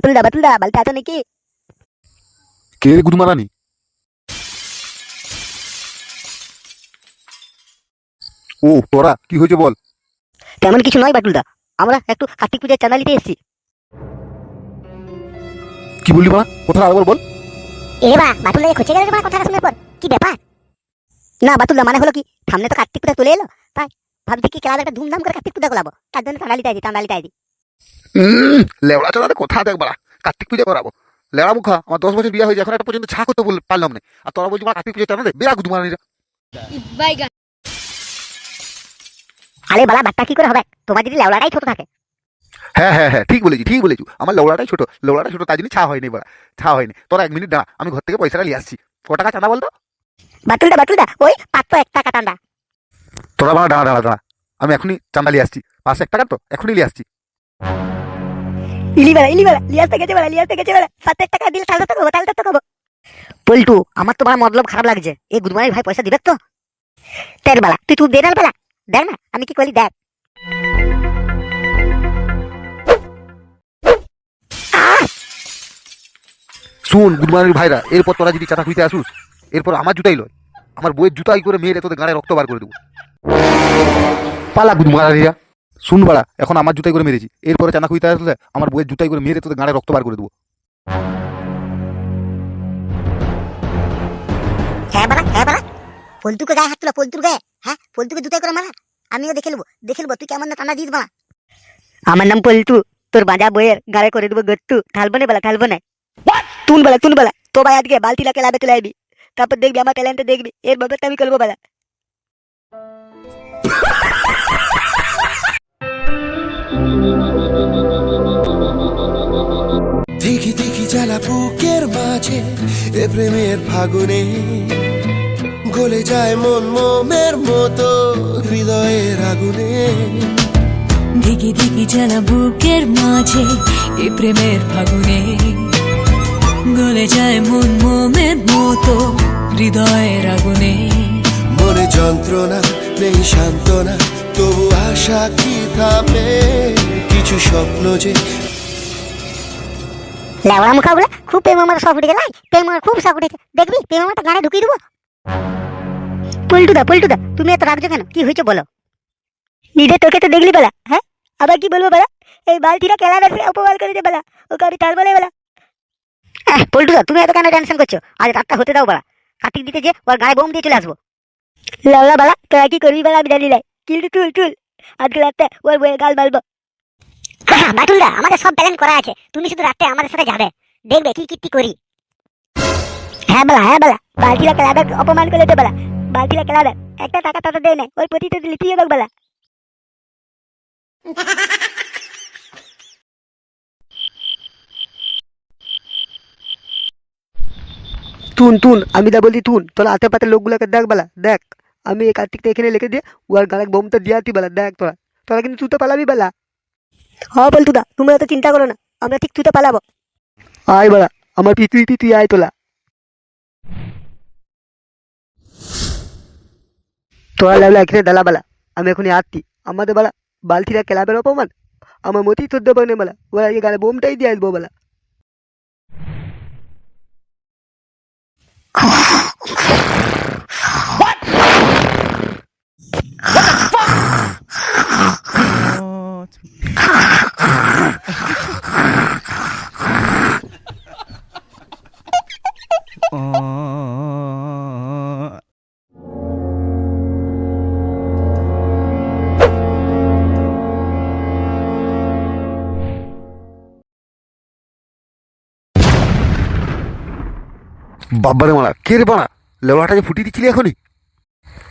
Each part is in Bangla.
বাতুলদা বালতি আছো নাকি? কে রে গুদমারানি? ও তোরা কি হয়েছে বল? তেমন কিছু নয় বাটুলদা, আমরা একটু কার্তিক পূজার চাঁদা নিতে এসেছি। কি বললি বাড়া? কথাটা আরেকবার বল। এ বা বাটুলদা খোঁজে গেল তোমার কথাটা শোনার পর, কি ব্যাপার? না বাটুলদা, মানে হলো কি, সামনে তো কার্তিক পূজা চলে এলো, তাই ভাবছি কি ক্লাবে একটা ধুমধাম করে কার্তিক পূজা করাবো, তার জন্য চাঁদা নিতে আইছি। লেওড়া চাঁদাতে কথা দেখ বাড়া, কার্তিক পূজা করাবো? লেওড়া মুখা, আমার 10 বছর বিয়ে হয়েছে, এখন একটা পর্যন্ত ছা করতে পারলাম না, আর তোরা বলছি কার্তিক পূজা চাঁদা দে? বেড়া গুদমারানিরা। আরে বালা, বাচ্চা কি করে হবে? তোমার যদি লেওড়াটাই ছোট থাকে। হ্যাঁ ঠিক বলেছি। আমার লেওড়াটাই ছোট, তাই জন্য ছা হয়নি বাড়া, ছা হয়নি। তোরা 1 মিনিট দাঁড়া, আমি ঘর থেকে পয়সাটা নিয়ে আসছি। ক টাকা চাঁদা বলতো? বাটুলদা ওই 501 টাকা চাঁদা। তোরা বাড়া দাঁড়া, আমি এখনই চাঁদা নিয়ে আসছি। 501 টাকা তো এখনই নিয়ে আসছি। ইলিবালা লিয়াসতে গেছে বালা 7 টাকা দিলে তাহলে তো খাবো। পল্টু, আমার তো বড় মতলব খারাপ লাগছে, এই গুদমানি ভাই পয়সা দিবে তো? তের বালা তুই দে না বালা, দেখ না আমি কি করি দেখ। শুন গুদমারানির ভাইরা, এরপর তোরা যদি চাঁদা খুঁজতে আসুস, এরপর আমার জুতাই লয়, আমার বইয়ের জুতাই করে মেয়েরে তোদের গাড়ে রক্ত বার করে দেবো। পালা গুদমারানিরা। শুন বাড়া, এখন আমার জুতাই করে মেরেছি, এরপরে চাঁদা খুঁজতে আসলে আমার বইয়ের জুতাই করে মেরে তোদের গাড়ে রক্ত বার করে দেবো। হ্যাঁ বালা পল্টুকে গায়ে হাত তোলা, পল্টুর গায়ে, হ্যাঁ পল্টুকে দুটাই করে মারা। আমিও দেখে নেবো তুই কেমন না টানা দিস বালা। আমার নাম পল্টু, তোর বাজা বইয়ের গাড়ে করে দেবো গত্তু। ঠালবো না তুন বালা তো ভাই আজকে বালতি লাকে লাভে চলে আসবি, তারপর দেখবি আমার ট্যালেন্টে দেখবি, এর ব্যাপারটা আমি করবো বালা। দেখি জ্বালা বুকের মাঝে এ প্রেমের ফাগুনে, গলে যায় মন মোমের মতো হৃদয়ের আগুনে। দিকি জ্বালা বুকের মাঝে এ প্রেমের ফাগুনে, গলে যায় মন মোমের মতো হৃদয়ের আগুনে। মনে যন্ত্রণা নেই সান্ত্বনা, তবু আশা কি থামে? কিছু স্বপ্ন যে লেওড়া মুখাগুলা খুব প্রেম আমার শখ উঠে গেল, প্রেম আমার খুব শখ উঠেছে, দেখবি প্রেম আমারটা গানে ঢুকিয়ে দেবো। পল্টুদা তুমি এত রাখছো কেন, কি হয়েছে বলো? নিজে তোকে তো দেখলি বেলা, হ্যাঁ আবার কি বলবো বেলা? এই বালতিটা কেলা বেশি অপমান করেছে বেলা, ওকে আমি তার বলে বেলা। পল্টুদা তুমি এত কেন টেনশন করছো? আজ রাতটা হতে দাও বেলা, কার্তিক দিতে যে ওর গায়ে বোম দিয়ে চলে আসবো। লাউলা বেলা তোরা কি করবি বেলা আমি জানি নাই, কিন্তু টুল আজকে রাতে ওর বইয়ের গাল বালবো। বাটুলদা আমাদের সব প্ল্যান করা আছে, তুমি শুধু রাতে আমাদের সাথে যাবে, দেখবে কি কীর্তি করি। হ্যাঁ বেলা বালতিরা ক্লাবে অপমান করেছে বেলা, বালতিরা ক্লাবে একটা টাকা টাকা দেয় নাই, ওই প্রতিটা লিখিয়ে দেখ বেলা। তুন আমি দা বলি তুন, তোরা হাতে পাতে লোকগুলোকে দেখ বেলা, দেখ আমি এই কার্তিকটা এখানে লিখে দিয়ে ওর গালে বোমটা দিয়ে আতি বেলা, দেখ তোরা কিন্তু তুই তো পালাবি বেলা। হ্যাঁ বলতুদা তুমি এত চিন্তা করো না, আমরা ঠিক তুই তো পালাবো। আয় বেলা আমার পিতুই আয় তোলা। তোরা লাগলে এখানে দালা বেলা, আমি এখনই আসছি। আমাদের বেলা বালতিরা ক্লাবের অপমান আমার মতেই সহ্য পারে বেলা, ওরা আজকে গালে বোমটাই দিয়ে আসবো বেলা। বাব্বারে মারা, কে রে বাড়া? লেওয়াটা যে ফুটিয়ে দিচ্ছিলি এখনই?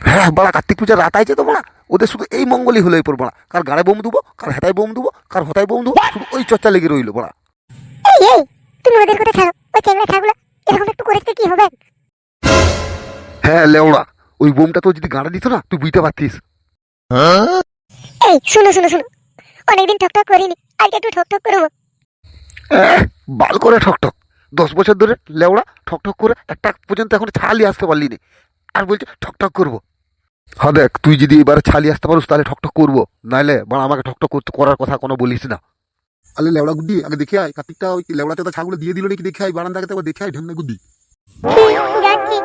হ্যাঁ বাড়া, কার্তিক পূজার রাত আইছে তো বাড়া, ওদের শুধু এই মঙ্গলই হলো এরপর বাড়া, কার গাড়ে বোম দেবো, কার হেতায় বোম দেবো, কার হতায় বোম দেবো, শুধু ওই চর্চা লেগে রইলো বাড়া। এই তুমি ওদের কথা ছাড়ো, ওই চেংড়া ছাগলা এরকম একটু করে কি হবে? হ্যাঁ লেওড়া, ওই বোমটা তো যদি গাড়ে দিত না তুই বুঝতে পারতিস। এই শুনো অনেকদিন ঠকঠক করিনি, আজকে একটু ঠকঠক করবো। বাল করে ঠকঠক, 10 বছর ধরে লেওড়া ঠকঠক করে একটা পর্যন্ত এখন ছালি আসতে পারলি নি, আর বলছে ঠকঠক করবো। হ্যাঁ দেখ, তুই যদি এবার ছালি আসতে পারিস তাহলে ঠকঠক করবো, নাইলে বাড়া আমাকে ঠকঠক করার কথা কোনো বলিস না। আলে লেওড়া গুড্ডি আগে দেখে আয় কার্তিকটা ওই লেওড়াতে তো ছাগুলো দিয়ে দিল নাকি দেখে আয় বারান্দা থেকে দেখে আয় ঢেমনা গুড্ডি। যাচ্ছি।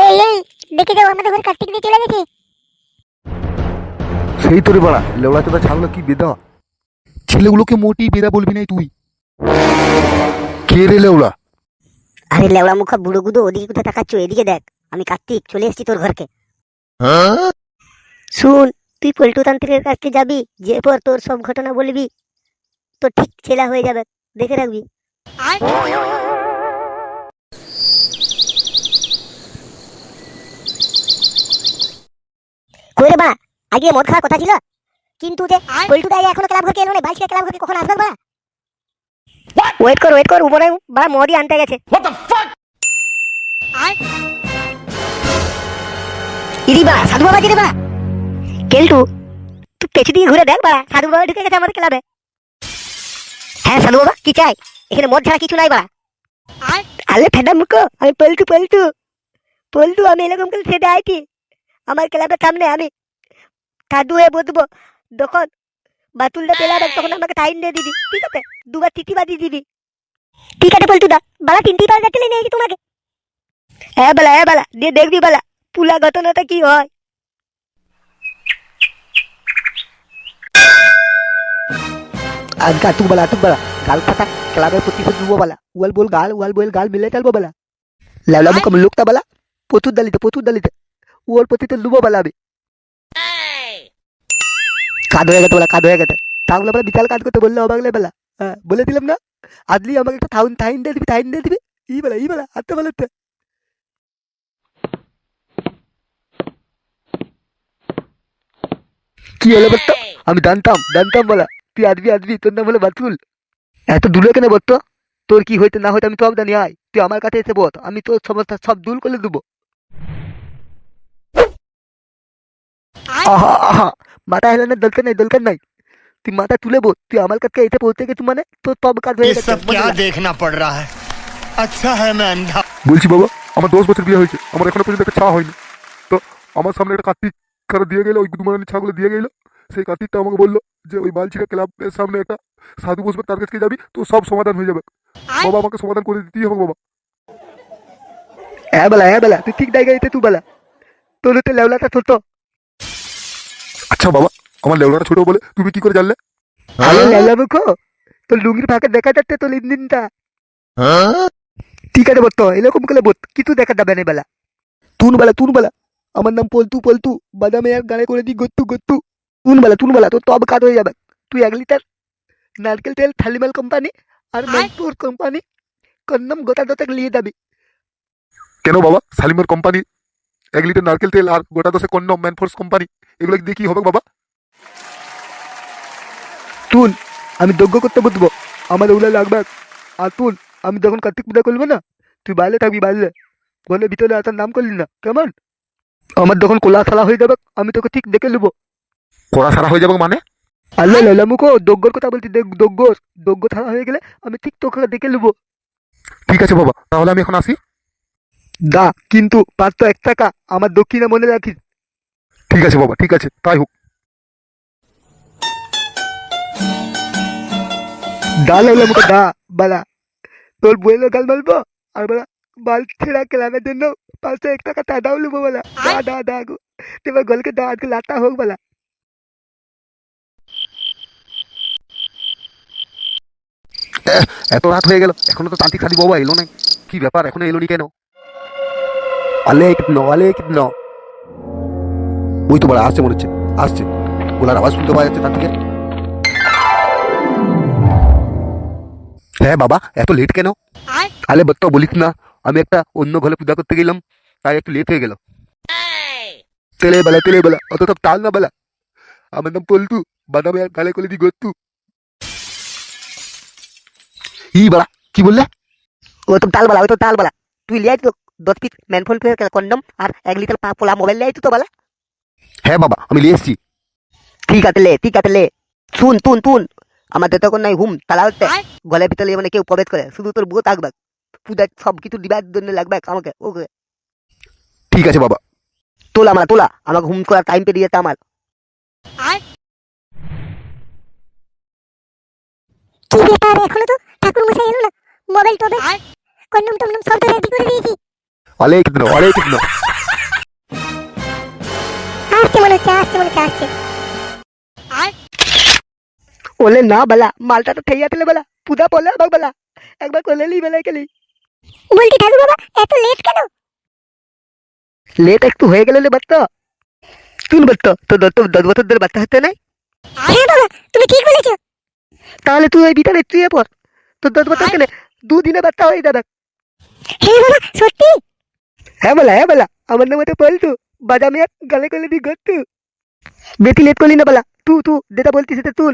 এই দেখে যাও আমাদের ঘরে কার্তিক দিয়ে চলে গেছে। সেই তোরে বাড়া লেওড়াতে তো ছাগুলো কি বেদা, ছেলেগুলোকে মোটি বেদা বলবি নাই তুই। কে রে লেওড়া? আরে লেওড়া মুখা বুড়ো গুদো ওদিকে কোথায় তাকাচ্ছ, এদিকে দেখ, আমি কার্তিক চলে এসেছি তোর ঘরকে। শুন, তুই পল্টু তান্ত্রিকের কাছে যাবি, যে পর তোর সব ঘটনা বলবি, তো ঠিক ছেলা হয়ে যাবে, দেখে রাখবি। কই রে বা, আগে মদ খাওয়ার কথা ছিল, কিন্তু যে পল্টু দা এখনো ক্লাব ঘরকে এলো না, বাইশটা ক্লাব ঘরকে কখন আসবে বা? ওয়েট কর উপরে বা মদই আনতে গেছে। ইরি বা সাধু বাবা রে বা, কেলটু তুই পেছু দিকে ঘুরে দেখ বা, সাধু বাবা ঢুকে গেছে আমাদের ক্লাবে। হ্যাঁ সাধু বাবা, কি চাই? এখানে মদ ছাড়া কিছু নাই বা। আলে ফেদা মুখো, আমি পল্টু আমি এরকম করে সেটা আইছি, আমার ক্লাবের সামনে আমি সাধু হয়ে বসবো, যখন বাতুলটা পেলাবে তখন আমাকে টাইম দিয়ে দিবি, ঠিক আছে? দুবার টিটি বাজিয়ে দিবি, ঠিক আছে পল্টু দা? বালা তিনটি পাওয়া যাচ্ছে নিয়েছি তোমাকে। হ্যাঁ বেলা দিয়ে দেখবি বেলা পুলা ঘটনাটা কি হয়। আজকে আটুক বেলা গাল ফাটা ক্লাবের প্রতিশোধ নেবো বেলা, ওয়াল বল গাল মিলে চলবো বেলা। লাউলা মুখ লোকটা বেলা প্রচুর দালিতে ওর প্রতি তো লুবো বেলা আমি। কাদ হয়ে গেছে তাহলে বেলা বিশাল কাজ করতে বললে অবাগলে বেলা। হ্যাঁ বলে দিলাম না, আদলি আমাকে একটা থাইন দিয়ে দিবি ই বেলা আত্মা বেলাতে। কি হলো বলতো? আমি জানতাম বলা, তুই আসবি, তোর নাম হলো বাতুল। এত দূরে কেন বলতো? তোর কি হইতে না হইতে আমি সব জানি, আয় তুই আমার কাছে এসে বল, আমি তোর সমস্যা সব দূর করে দেবো। আহা মাথা হেলানোর দরকার নাই, তুই মাথা তুলে বল, তুই আমার কাছে এসে পৌঁছে গেছিস মানে তোর সব কাজ হয়ে গেছে। क्या देखना पड़ रहा है? अच्छा है मैं अंधा। বলছি বাবা, আমার 10 বছর বিয়ে হয়েছে, আমার এখনো পর্যন্ত একটা ছা হয়নি, তো আমার সামনে একটা কার্তিক খারা দিয়ে গেলো, ওই গুদমারানি ছাগুলো দিয়ে গেলো। সেই কার্তিকটা আমাকে বললো যে ওই বালছিটা ক্লাবের সামনে একটা সাধু বসবে, তার কাছে যাবি তো সব সমাধান হয়ে যাবে। বাবা আমাকে সমাধান করে দিতেই হবে বাবা। হ্যাঁ বেলা তুই ঠিক জায়গায় তুই বেলা, তোর তো লেওলাটা ছোট। আচ্ছা বাবা, আমার লেওলাটা ছোট বলে তুমি কি করে জানলে? আরে লেওলা মুখো, তোর লুঙ্গির ফাঁকে দেখা যাচ্ছে তোর ইঞ্জিনটা। ঠিক আছে বলতো, এরকম করে বল, কিছু দেখা যাবে না বেলা। তুন বেলা আমার নাম পল্টু বাদামে আর গানে করে দি গত্তু। তুন বেলা তোর তব কাজ হয়ে যাবে। তুই 1 লিটার নারকেল তেল থালিমাল কোম্পানি আর মেনপুর কোম্পানি কন্নম গোটা দশেক নিয়ে যাবি। কেন বাবা, শালিমার কোম্পানি 1 লিটার নারকেল তেল আর গোটা 10 কন্নম ম্যানফোর্স কোম্পানি, এগুলো দিয়ে কি হবে বাবা? তুন আমি যজ্ঞ করতে বুঝবো, আমার ওগুলো লাগবে। আর তুন আমি যখন কার্তিক পূজা করবো না, তুই বাইরে থাকবি, বাইরে ঘরের ভিতরে আসার নাম করলি না কেমন? আমার যখন কোলা সারা হয়ে যাবে আমি তোকে ঠিক দেখে নেবো। কোলা সারা হয়ে যাবে মানে? আল্লাহ লালা মুখো দগ্গর কথা বলছি, দেখ দগ্গ ছাড়া হয়ে গেলে আমি ঠিক তোকে দেখে নেবো। ঠিক আছে বাবা, তাহলে আমি এখন আসি। দা কিন্তু 501 টাকা আমার দক্ষিণে মনে রাখিস। ঠিক আছে বাবা, ঠিক আছে, তাই হোক। দা লালা মুখো দা বালা, তোর বইলো গাল মারবো আর বলা বাল ছেঁড়া ক্লাবের জন্য 501 টাকা টাদাও নেবো বলা। দা গো তোমার গলকে দা আজকে লাতা হোক বলা। এত রাত হয়ে গেল এখনো তো তান্ত্রিক সাধি বাবা এলো নাই, কি ব্যাপার এখনো এলো নি কেন? আলে কিতন ওই তো বড় আসছে মনে হচ্ছে, আসছে গোলার আওয়াজ শুনতে পাওয়া যাচ্ছে তান্ত্রিকের। হ্যাঁ বাবা, এত লেট কেন? আলে বত্ত বলিস না, আমি একটা অন্য ঘরে পূজা করতে গেলাম, তাই একটু লেট হয়ে গেল। তেলে বেলা অত সব তাল না বেলা, আমার নাম পল্টু বাদামে আর গালে করে দি গত্তু। ই বালা কি বললে? ও তো তাল বালা তুই লিয়াই তো 10 পিস ম্যানফোন কন্ডম আর 1 লিটার পোলা মোবাইল লিয়াই তো বালা। হ্যাঁ বাবা আমি লিয়ে এসছি। ঠিক আছে লে তুন আমার যতক্ষণ নাই হুম তালা হচ্ছে গলের ভিতরে মানে কেউ প্রবেশ করে, শুধু তোর বউ থাকবে, পূজার সব কিছু দিবার জন্য লাগবে আমাকে। ওকে ঠিক আছে বাবা। তোলা আমার তোলা, আমাকে ঘুম করার টাইম পেরিয়ে যেতে আমার। কি ব্যাপার, এখনো তো ঠাকুর মশাই এলো না? মোবাইল টোবাইল কন্ডম টন্ডম সব তো রেডি করে দিয়েছি। অলে কিতনো অলে কিতনো। আসছে মনে হচ্ছে, আসছে মনে হচ্ছে, আসছে। ওলে না বেলা, মালটা তো ঠেইয়া দিলে বেলা, পুদা পড়লে আমাকে বেলা, একবার করলে লি বেলা গেলি। বলছি ঠাকুর বাবা এত লেট কেন? লেট একটু হয়ে গেল লে বাচ্চা। তুই বাচ্চা তো 10 বছর ধরে বাচ্চা হতে নাই? হ্যাঁ বাবা, তুমি ঠিক বলেছো। তাহলে তুই ওই বিটারে চুয়ে পড়, তোর 10 বছর কেনে 2 দিনে বাচ্চা হয়ে যাবে। হ্যাঁ বাবা, সত্যি? হ্যাঁ বেলা, আমার নামে তো পল্টু, বাজা মেয়ে গালে গলে দি গত্তু। বেশি লেট করলি না বেলা, তু যেটা বলছিস সেটা তুল।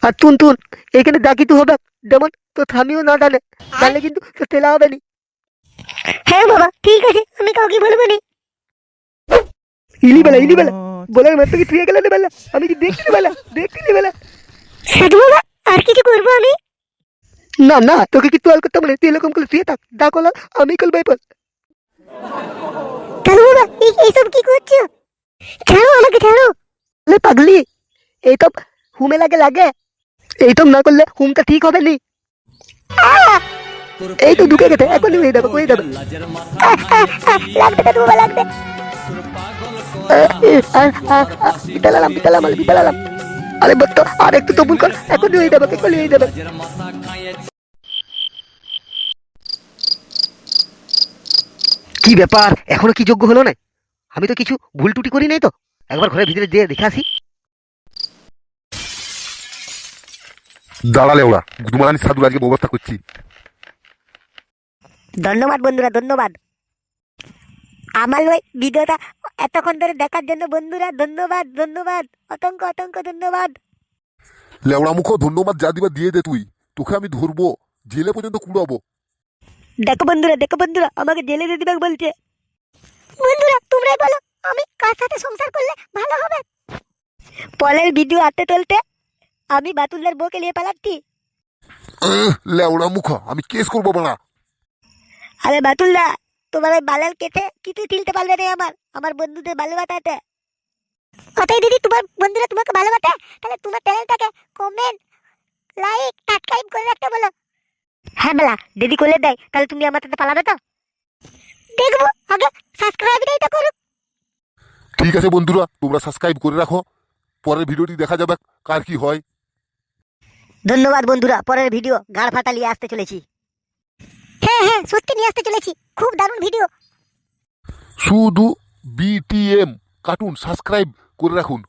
আর তুন এখানে ডাকি তু হবে, যেমন তোর স্বামীও না জানে, জানলে কিন্তু তোর তেলা হবে নি। হ্যাঁ বাবা ঠিক আছে, আমি কাউকে বলবো নি। ইলি বেলা বলার মাত্র কি তুই গেলে না বেলা, আমি কি দেখছি না বেলা। সাধু বাবা আর কিছু করবো আমি? না তোকে কি তোয়াল করতে বলে, তুই এরকম করে শুয়ে থাক, যা করলাম আমি করবো এরপর। সাধু বাবা এইসব কি করছো? ছাড়ো আমাকে, ছাড়ো। আরে পাগলি, এই তো হুমে লাগে, এই তো না করলে হুমটা ঠিক হবে নি। এই তো ঢুকে গেছে, এখনই হয়ে যাবে। লাগবে সাধু বাবা, লাগবে। বিতালাম। আরে বত্ত আর একটু তবুল কর, এখনই হয়ে যাবে। কি ব্যাপার, এখনো কি যোগ্য হলো না? আমি তো কিছু ভুল টুটি করি নাই তো, একবার ঘরের ভিতরে যেয়ে দেখে আসি। দাঁড়ালে ওরা গুদমারানি সাধুর আজকে ব্যবস্থা করছি। ধন্যবাদ বন্ধুরা, ধন্যবাদ আমার ওই ভিডিওটা এতক্ষণ ধরে দেখার জন্য। বন্ধুরা ধন্যবাদ, অতঙ্ক ধন্যবাদ। লেওড়া মুখো ধন্যবাদ যা দিবা দিয়ে দে তুই, তোকে আমি ধরবো, জেলে পর্যন্ত কুড়াবো। দেখো বন্ধুরা আমাকে জেলে দিয়ে দিবে বলছে। বন্ধুরা তোমরাই বলো আমি কার সাথে সংসার করলে ভালো হবে? পরের ভিডিও আতে চলতে আমি বাতুলদার বউকে নিয়ে পালাচ্ছি। লেওড়া মুখো আমি কেস করবো বাড়া। আরে বাতুলদা, তোমার ওই বালের কেটে কিছু তুলতে পারবে না আমার বন্ধুদের ভালোবাসাতে। ওটাই দিদি, তোমার বন্ধুরা তোমাকে ভালোবাসে, তাহলে তোমার চ্যানেলটাকে কমেন্ট লাইক সাবস্ক্রাইব করে রাখতে বলো। হ্যাঁ বেলা, দিদি করলে দেয় তাহলে তুমি আমার সাথে পালাবে তো? দেখবো, আগে সাবস্ক্রাইবটাই তো করো। ঠিক আছে বন্ধুরা, তোমরা সাবস্ক্রাইব করে রাখো, পরের ভিডিওটি দেখা যাবে কার কি হয়। ধন্যবাদ বন্ধুরা, পরের ভিডিও গাড় ফাটা নিয়ে আসতে চলেছি। হ্যাঁ সত্যি নিয়ে আসতে চলেছি, খুব দারুণ ভিডিও। শুধু বিটিএম কার্টুন সাবস্ক্রাইব করে রাখুন।